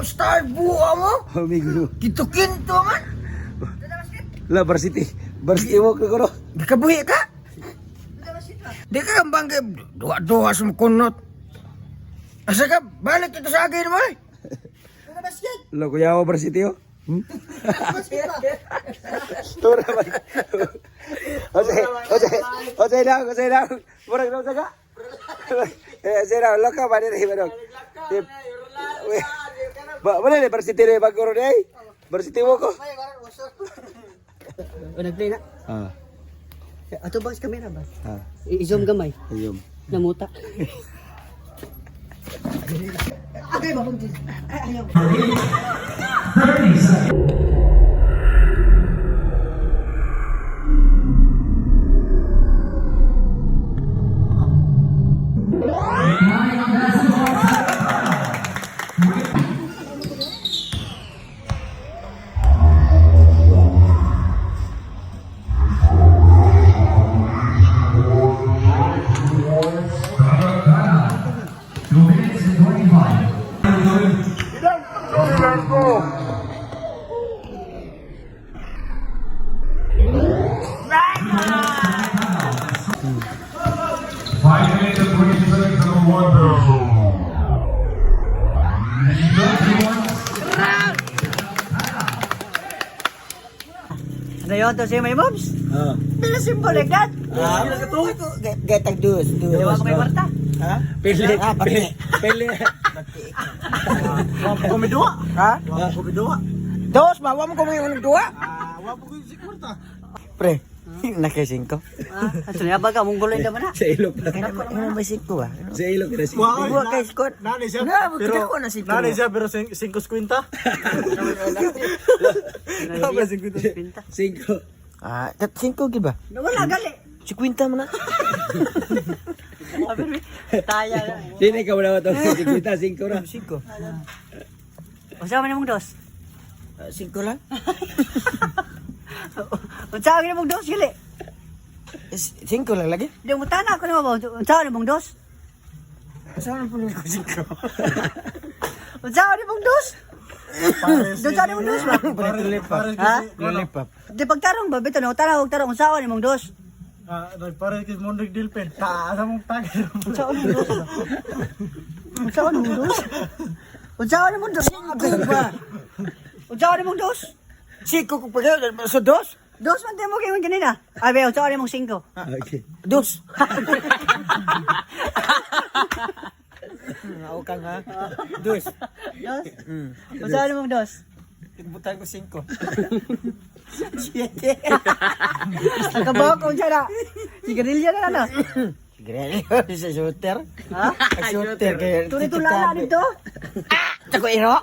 star buwa mo. Amigo. Kinto man. La varsity. Varsity mo ko no. Gikabuhi ka? Di ka kambang kay duwa-duwa sa kunot. Asa ka, balik ito sa akin mo eh. La kuya mo varsity oh. Tora ba? Oce lang. Murag daw saka. Sira, loka ba ni ba dong? Mana ni varsity ni bagoro ni? Varsity mo ko. Nag-play na. Ato ba sa camera ba? I-zoom gamay. Ayun. Namuta. Okay ba? Ayaw. Ano yun to siya may moms? Pila simple like that? Gatag dus. Di ba ko may kwarta? Pili. Wala ko may duwa. Ha? Wala ko may duwa. Dos, mawa mo ko may unang duwa. Wala ko may sikurta. Pre, nakasing ko. Aso niya baga, mong guloy naman na. Sa ilok. Ano may singko ba? Sa ilok na si. Buwa kay skot. Nani siya, Na, pero ko na si nani siya pero 5.50. Pinta. 5. Ah, kat singko giba. Wala gali. Si Quinta man na. Taya na. Sini ka wala to. 5 na. Singko. Usa man mong dos. Singko lang. Unsa man mong dos gali? Singko lang lagi. Di mo tana ko na ba? Unsa man mong dos? Saan po ko singko? Unsa man mong dos? Unsa man mong dos ba? Ha? Lilipap. Di pagtarong ba bitaw no tanaw tarong unsa man mong dos? Pare kay Mondig Dilpen. Asa mong tagay. Unsa man mong dos? Unsa man mong dos? Unsa man mong dos? Unsa man mong dos? Singko ko pa so dos? Dos man mo kayo kanina. Ay ba unsa man mong 5? Okay. Dos. Ako kang ha. Dos. Dos? Unsa man mong dos? Butang ko singko. Nakabawa ko unsa na. Sigarilya na ano? Grele sa shooter. Ha? Shooter kay. Tuli-tulala dito. Tako iro.